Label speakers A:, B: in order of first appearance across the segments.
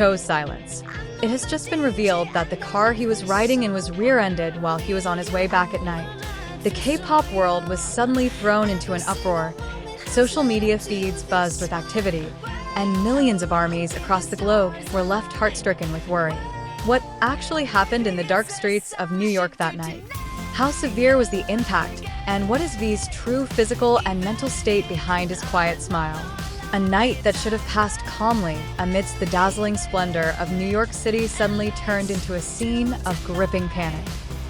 A: chose silence. It has just been revealed that the car he was riding in was rear-ended while he was on his way back at night. The K-pop world was suddenly thrown into an uproar. Social media feeds buzzed with activity, and millions of armies across the globe were left heart-stricken with worry. What actually happened in the dark streets of New York that night? How severe was the impact, and what is V's true physical and mental state behind his quiet smile? A night that should have passed calmly amidst the dazzling splendor of New York City suddenly turned into a scene of gripping panic.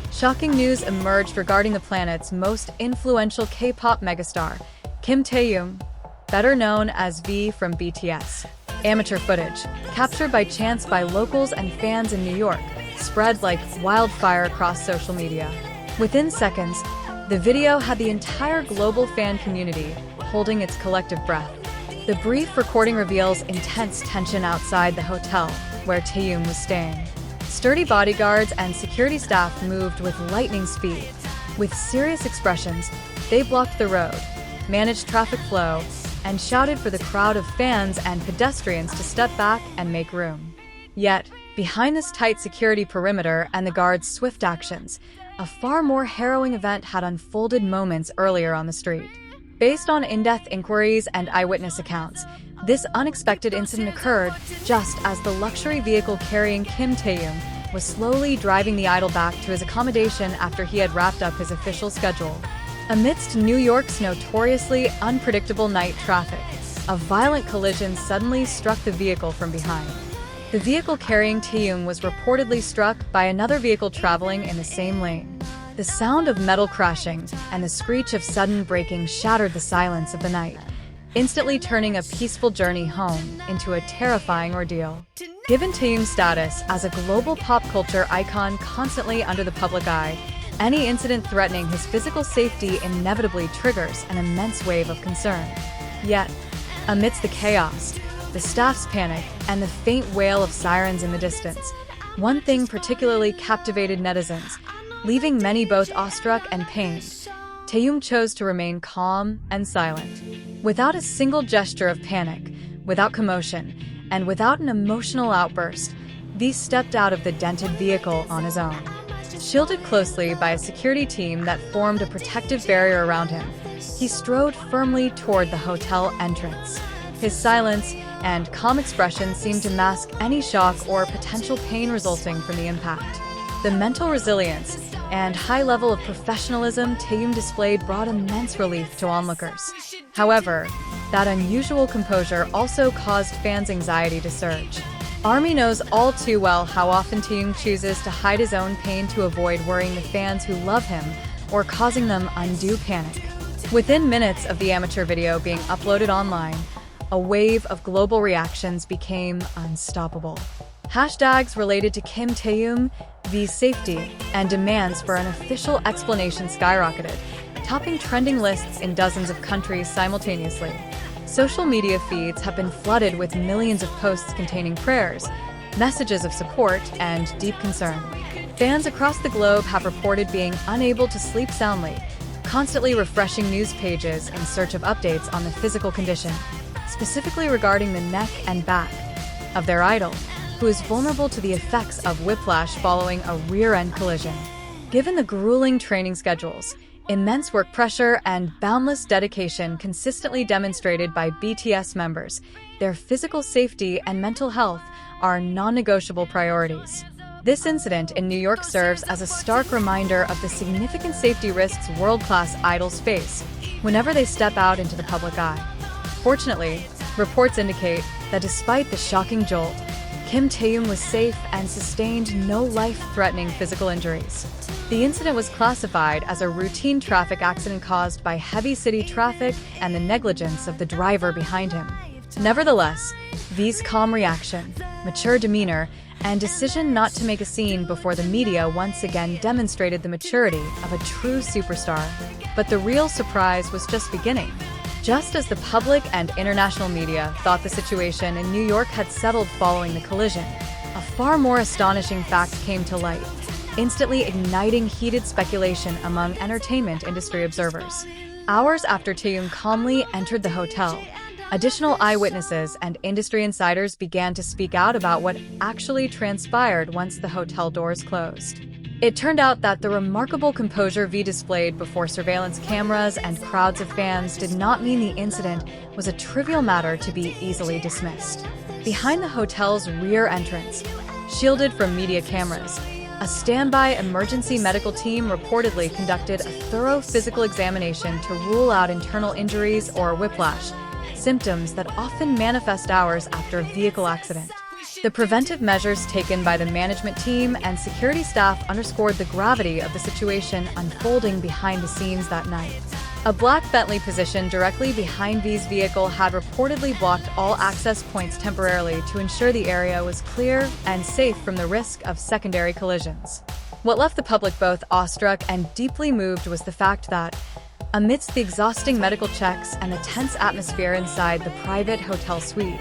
A: Shocking news emerged regarding the planet's most influential K-pop megastar, Kim Taehyung, better known as V from BTS. Amateur footage, captured by chance by locals and fans in New York, spread like wildfire across social media. Within seconds, the video had the entire global fan community holding its collective breath. The brief recording reveals intense tension outside the hotel where Taehyung was staying. Sturdy bodyguards and security staff moved with lightning speed. With serious expressions, they blocked the road, managed traffic flow, and shouted for the crowd of fans and pedestrians to step back and make room. Yet, behind this tight security perimeter and the guards' swift actions, a far more harrowing event had unfolded moments earlier on the street. Based on in-depth inquiries and eyewitness accounts, this unexpected incident occurred just as the luxury vehicle carrying Kim Taehyung was slowly driving the idol back to his accommodation after he had wrapped up his official schedule. Amidst New York's notoriously unpredictable night traffic, a violent collision suddenly struck the vehicle from behind. The vehicle carrying Taehyung was reportedly struck by another vehicle traveling in the same lane. The sound of metal crashing and the screech of sudden braking shattered the silence of the night, instantly turning a peaceful journey home into a terrifying ordeal. Given Taehyung's status as a global pop culture icon constantly under the public eye, any incident threatening his physical safety inevitably triggers an immense wave of concern. Yet, amidst the chaos, the staff's panic, and the faint wail of sirens in the distance, one thing particularly captivated netizens, leaving many both awestruck and pained. Taehyung chose to remain calm and silent. Without a single gesture of panic, without commotion, and without an emotional outburst, V stepped out of the dented vehicle on his own. Shielded closely by a security team that formed a protective barrier around him, he strode firmly toward the hotel entrance. His silence and calm expression seemed to mask any shock or potential pain resulting from the impact. The mental resilience and high level of professionalism Taehyung displayed brought immense relief to onlookers. However, that unusual composure also caused fans' anxiety to surge. ARMY knows all too well how often Taehyung chooses to hide his own pain to avoid worrying the fans who love him or causing them undue panic. Within minutes of the amateur video being uploaded online, a wave of global reactions became unstoppable. Hashtags related to Kim Taehyung, V's safety, and demands for an official explanation skyrocketed, topping trending lists in dozens of countries simultaneously. Social media feeds have been flooded with millions of posts containing prayers, messages of support, and deep concern. Fans across the globe have reported being unable to sleep soundly, constantly refreshing news pages in search of updates on the physical condition, specifically regarding the neck and back of their idol, who is vulnerable to the effects of whiplash following a rear-end collision. Given the grueling training schedules, immense work pressure, and boundless dedication consistently demonstrated by BTS members, their physical safety and mental health are non-negotiable priorities. This incident in New York serves as a stark reminder of the significant safety risks world-class idols face whenever they step out into the public eye. Fortunately, reports indicate that despite the shocking jolt, Kim Taehyung was safe and sustained no life-threatening physical injuries. The incident was classified as a routine traffic accident caused by heavy city traffic and the negligence of the driver behind him. Nevertheless, V's calm reaction, mature demeanor, and decision not to make a scene before the media once again demonstrated the maturity of a true superstar. But the real surprise was just beginning. Just as the public and international media thought the situation in New York had settled following the collision, a far more astonishing fact came to light, instantly igniting heated speculation among entertainment industry observers. Hours after Taehyung calmly entered the hotel, Additional eyewitnesses and industry insiders began to speak out about what actually transpired once the hotel doors closed. It turned out that the remarkable composure V displayed before surveillance cameras and crowds of fans did not mean the incident was a trivial matter to be easily dismissed. Behind the hotel's rear entrance, shielded from media cameras, a standby emergency medical team reportedly conducted a thorough physical examination to rule out internal injuries or whiplash, symptoms that often manifest hours after a vehicle accident. The preventive measures taken by the management team and security staff underscored the gravity of the situation unfolding behind the scenes that night. A black Bentley positioned directly behind V's vehicle had reportedly blocked all access points temporarily to ensure the area was clear and safe from the risk of secondary collisions. What left the public both awestruck and deeply moved was the fact that, amidst the exhausting medical checks and the tense atmosphere inside the private hotel suite,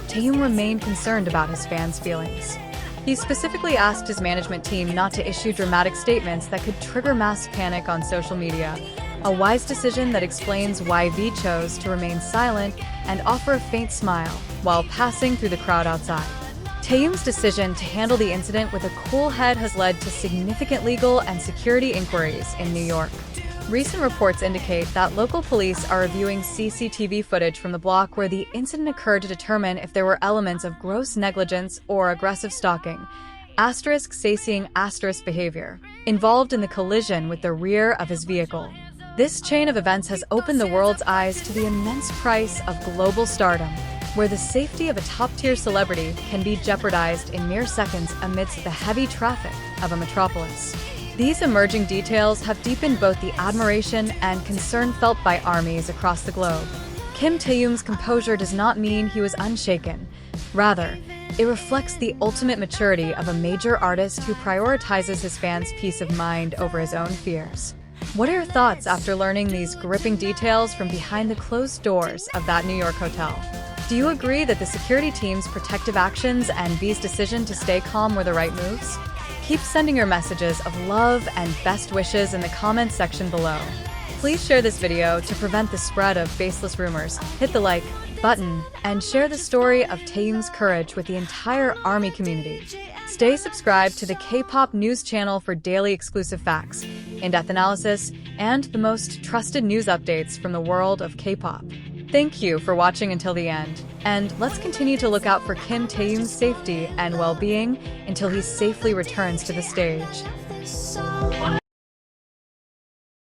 A: Taehyung remained concerned about his fans' feelings. He specifically asked his management team not to issue dramatic statements that could trigger mass panic on social media, a wise decision that explains why V chose to remain silent and offer a faint smile while passing through the crowd outside. Taehyung's decision to handle the incident with a cool head has led to significant legal and security inquiries in New York. Recent reports indicate that local police are reviewing CCTV footage from the block where the incident occurred to determine if there were elements of gross negligence or aggressive stalking, **saying** behavior, involved in the collision with the rear of his vehicle. This chain of events has opened the world's eyes to the immense price of global stardom, where the safety of a top-tier celebrity can be jeopardized in mere seconds amidst the heavy traffic of a metropolis. These emerging details have deepened both the admiration and concern felt by armies across the globe. Kim Taehyung's composure does not mean he was unshaken. Rather, it reflects the ultimate maturity of a major artist who prioritizes his fans' peace of mind over his own fears. What are your thoughts after learning these gripping details from behind the closed doors of that New York hotel? Do you agree that the security team's protective actions and V's decision to stay calm were the right moves? Keep sending your messages of love and best wishes in the comments section below. Please share this video to prevent the spread of baseless rumors, hit the like button, and share the story of Taehyung's courage with the entire ARMY community. Stay subscribed to the K-pop news channel for daily exclusive facts, in-depth analysis, and the most trusted news updates from the world of K-pop. Thank you for watching until the end, and let's continue to look out for Kim Taehyung's safety and well-being until he safely returns to the stage.